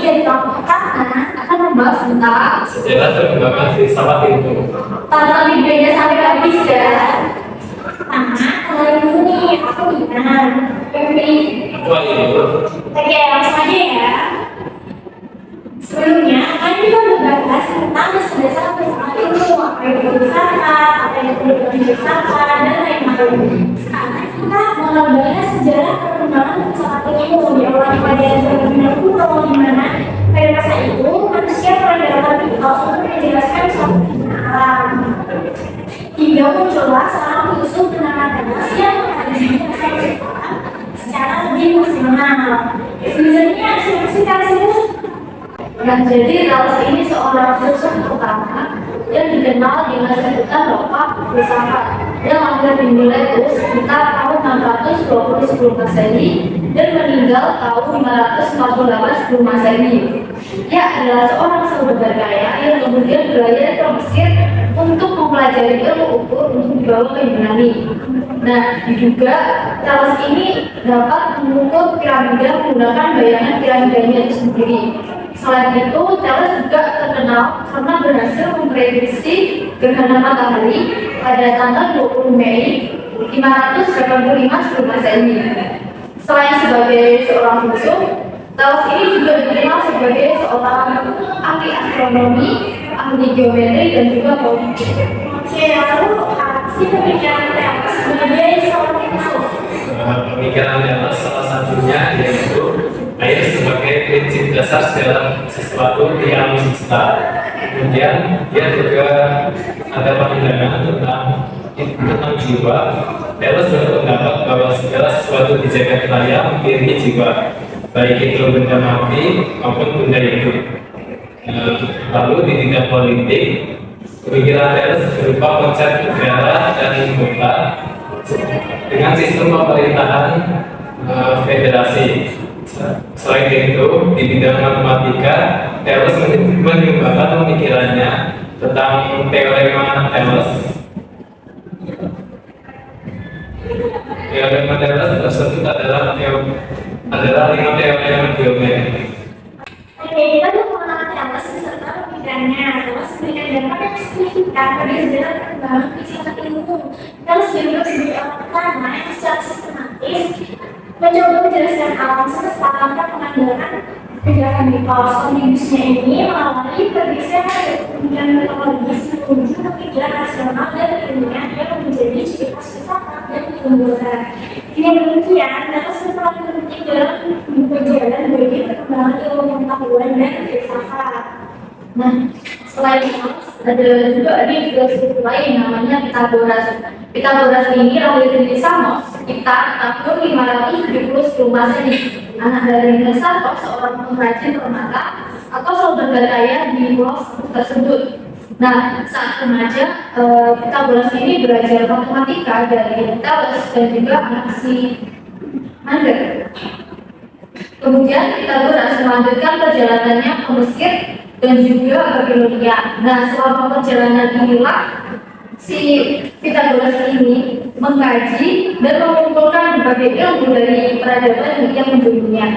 dari kamu karena akan membahas tentang sejarah perkembangan filsafat itu. tonton videonya sampai habis ya. Nah, kalau dulu nih aku Dinan. Wah itu. Oke, langsung aja ya. Sebelumnya, kan kita udah bahas tentang dasar-dasar filsafat ilmu, apa itu filsafat, apa itu filsafat, dan lain-lain. Sekarang kita mau membahas sejarah perkembangan filsafat ilmu diawali pada zaman kuno, di mana pada masa itu manusia peradaban mitos untuk menjelaskan suatu fenomena alam. Hingga muncullah seorang filsuf bernama Thales yang mengkaji sains alam secara lebih maksimal. Sebenarnya asumsi Thales itu. Nah, jadi Thales ini seorang filsuf pertama yang dikenal dengan sebutan Bapak Filsafat yang lahir di Miletus sekitar tahun 620 sebelum Masehi dan meninggal tahun 548 sebelum Masehi. Ia adalah seorang saudagar kaya yang kemudian berlayar ke Mesir untuk mempelajari ilmu ukur untuk dibawa ke Yunani. Nah, diduga Thales ini dapat mengukur piramida menggunakan bayangan piramidanya itu sendiri. Selain itu, Thales juga terkenal karena berhasil memprediksi gerhana matahari pada tanggal 20 Mei 585 sebelum Masehi. Selain sebagai seorang filsuf, Thales ini juga dikenal sebagai seorang ahli astronomi, ahli geometri, dan juga politik. Oke, lalu apa sih pemikiran Thales sebagai seorang filsuf? Pemikiran Thales salah satunya yaitu air sebagai prinsip dasar dalam sesuatu di alam semesta. Kemudian dia juga ada pandangan tentang jiwa. Thales berpendapat bahwa segala sesuatu di jagat raya memiliki jiwa, baik itu benda mati maupun benda hidup. Lalu di bidang politik, pemikiran Thales berupa konsep negara dan kota dengan sistem pemerintahan federasi. Selain itu, di bidang matematika, Thales mengembangkan pemikirannya tentang teorema Thales. Teorema Thales tersebut adalah 5 teorema geometri. Oke, kita udah mengenal Thales beserta pemikirannya. Thales memberikan dampak yang signifikan pada sejarah perkembangan filsafat ilmu. Thales juga sebagai orang pertama yang secara sistematis mencoba menjelaskan alam semesta tanpa mengandalkan gerakan mitos. Kontribusinya ini mengawali pergeseran dari pemikiran metodologis menuju pemikiran rasional dan ilmiah yang menjadi ciri khas filsafat dan ilmuwan. Dengan demikian, Thales berperan penting dalam berjalan bagi perkembangan ilmu pengetahuan dan filsafat. Nah, selain itu ada juga filsuf lain namanya Pythagoras. Pythagoras ini lahir di Samos sekitar tahun 570 sebelum Masehi. Anak dari Nestor, seorang pengrajin permata atau saudagar kaya di pulau tersebut. Nah, saat remaja, Pythagoras ini belajar matematika dari Thales dan juga Anaximander. Kemudian Pythagoras melanjutkan perjalanannya ke Mesir dan juga ke Babilonia. Nah, selama perjalanan inilah si Pythagoras ini mengkaji dan mengumpulkan berbagai ilmu dari peradaban yang mendunia.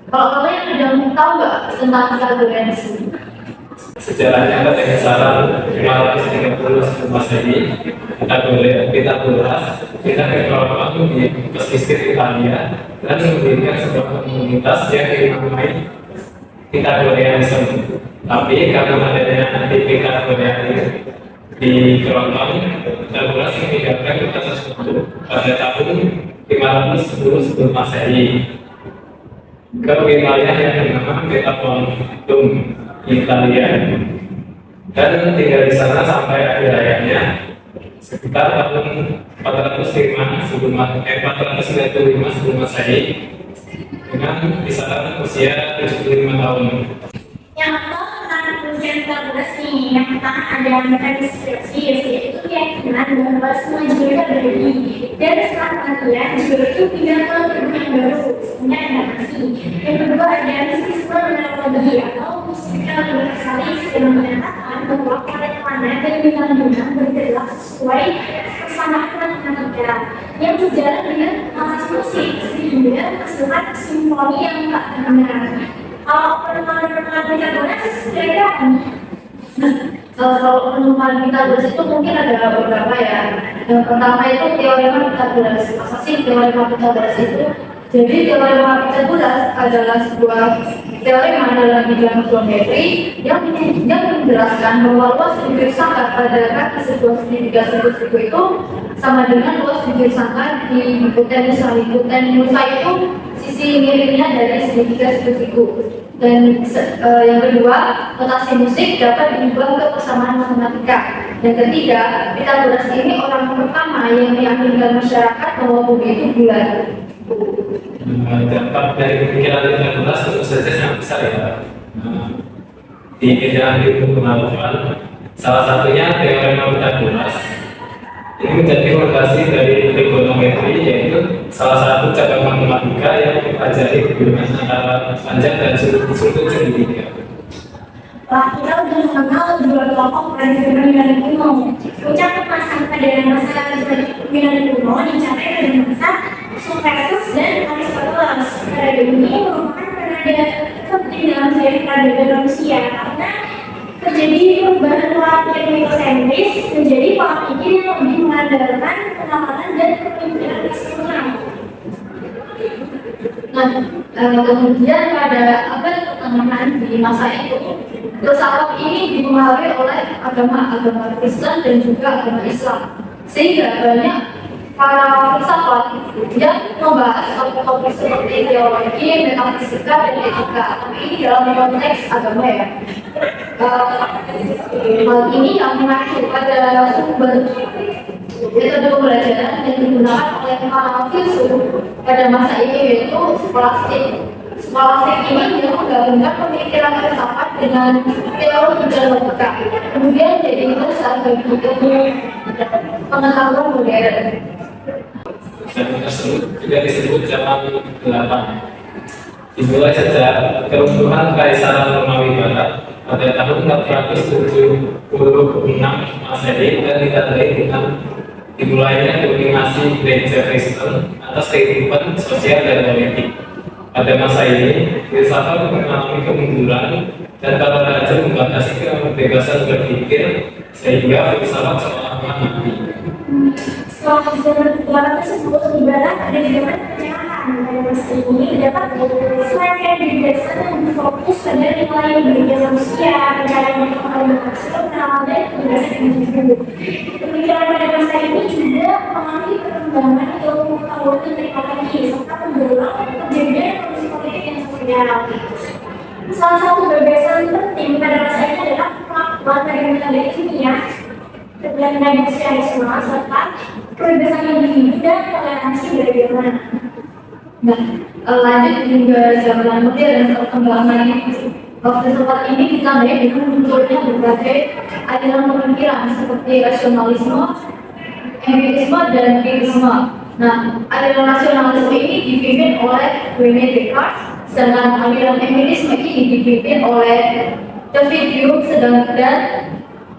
Kalau kalian sudah tahu nggak tentang Pythagoras ini? Sejarahnya pada kisaran 530 sebelum Masehi, Pythagoras pindah ke Roma di pesisir Italia dan mendirikan sebuah komunitas yang dinamai Pythagoreanism. Tapi karena adanya anti-Pythagoreanism di Kerontong, Pythagoras memindahkan kota tersebut pada tahun 510 sebelum Masehi ke wilayah yang bernama Metapontum, Italia, dan tinggal di sana sampai akhir hayatnya sekitar tahun 495 sebelum Masehi dengan kisaran usia 75 tahun. Yang tentang penelitian Pythagoras nih, yang pertama ada mekanis spesies, yaitu keyakinan bahwa semua jiwa berarti dan setelah kematian jiwa itu pindah ke tubuh yang baru, sebenarnya ada masih. Yang kedua ada mistisme neurologi atau musikal universalis yang menyatakan bahwa planet-planet dan bintang-bintang bergerak sesuai persamaan matematika yang berjalan dengan alas musik sehingga menghasilkan simfoni yang tak terdengar. Kalau penemuan Pitagoras kira-kira apa? Kalau penemuan Pitagoras itu mungkin ada beberapa ya. Yang pertama itu teorema Pitagoras. Apa sih teorema Pitagoras itu? Jadi teorema Pitagoras adalah sebuah teorema dalam bidang geometri yang menjelaskan bahwa luas bibir sangkar pada kaki sebuah segitiga siku itu sama dengan luas bibir sangkar di hipotenusa. Hipotenusa itu sisi miringnya dari segitiga siku. Dan yang kedua, notasi musik dapat diubah ke persamaan matematika. Yang ketiga, Pitagoras ini orang pertama yang meyakinkan masyarakat bahwa bumi itu bulat. Dampak dari pemikiran Pitagoras tentu saja sangat besar ya. Di bidang ilmu pengetahuan, salah satunya teorema Pitagoras. Ini menjadi fondasi dari trigonometri, yaitu salah satu cabang matematika yang mempelajari hubungan antara panjang dan sudut segitiga. Kita udah mengenal dua kelompok prinsip pemindahan kuno. Puncak masa pada masa pemindahan kuno dicapai pada masa Socrates dan Aristoteles. Periode ini merupakan periode penting dalam sejarah peradaban manusia karena terjadi perubahan pola pikir mitosentris menjadi pola pikir yang lebih mengandalkan pengamatan dan pemikiran rasional. Nah, kemudian pada abad pertengahan di masa itu, filsafat ini dipengaruhi oleh agama Kristen dan juga agama Islam, sehingga banyak para filsafat yang membahas topik-topik seperti teologi, metafisika, dan etika. Tapi ini dalam konteks agama ya. Hal ini yang mengacu pada sumber metode pembelajaran yang digunakan oleh para filsuf pada masa itu, yaitu skolastik. Skolastik ini yang menggabungkan pemikiran filsafat dengan teologi dan logika, kemudian jadi dasar bagi ilmu pengetahuan modern. Zaman tersebut juga disebut zaman ke-8. Dimulai sejak keruntuhan Kaisaran Romawi Barat pada tahun 476 Masehi dan ditandai dengan dimulainya dominasi gereja Kristen atas kehidupan sosial dan politik. Pada masa ini, filsafat mengalami kemunduran dan para raja membatasi kebebasan berpikir sehingga filsafat seolah-olah mati. Setelah zaman tersebut, ibarat ada zaman penyerahan pada masa ini dapat semakin didasar dan berfokus pada nilai budaya manusia, pencarian pengetahuan maksimal, penerapan dan kebebasan individu. Pemikiran pada masa ini juga mengalami perkembangan ilmu pengetahuan dan teknologi serta mendorong terjadinya kondisi politik yang sosial. Salah satu gagasan penting pada masa ini adalah pengakuan dari metode ilmiah, kebenaran sosialisme serta kebebasan individu dan toleransi beragama. Nah, lanjut hingga zaman modern, perkembangan filsafat ini ditandai dengan munculnya berbagai aliran pemikiran seperti rasionalisme, empirisme, dan empirisme. Nah, aliran rasionalisme ini dipimpin oleh René Descartes, sedangkan aliran empirisme ini dipimpin oleh David Hume, sedangkan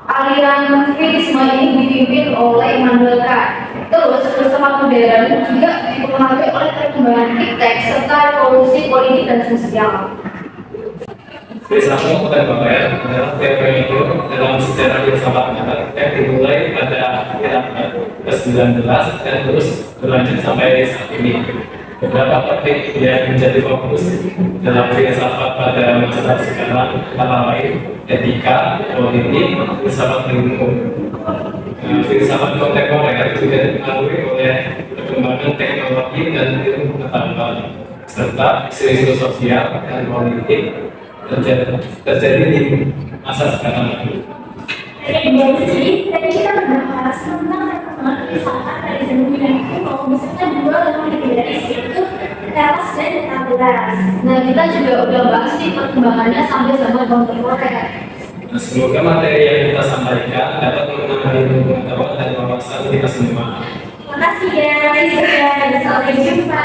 aliran empirisme ini dipimpin oleh Immanuel Kant. Terus, filsafat modern juga dipengaruhi oleh perkembangan iptek serta revolusi politik dan sosial. Filsafat modern adalah teori itu dalam sejarah filsafat modern yang dimulai pada akhir abad ke-19 dan terus berlanjut sampai saat ini. Beberapa topik yang menjadi fokus dalam filsafat pada masa sekarang antara lain etika, politik, filsafat ilmu. Filsafat kontemporer juga dipengaruhi oleh perkembangan teknologi dan ilmu pengetahuan serta isu-isu sosial dan politik terjadi di masa sekarang. Jadi tadi kita membahas tentang perkembangan filsafat dari zaman Yunani kuno beserta dua legitimitaris yaitu Thales dan Pitagoras. Nah, kita juga udah bahas nih perkembangannya sampai zaman kontemporer. Nah, semoga materi yang kita sampaikan dapat menambah ilmu pengetahuan dan wawasan kita semua. Terima kasih ya, sampai jumpa.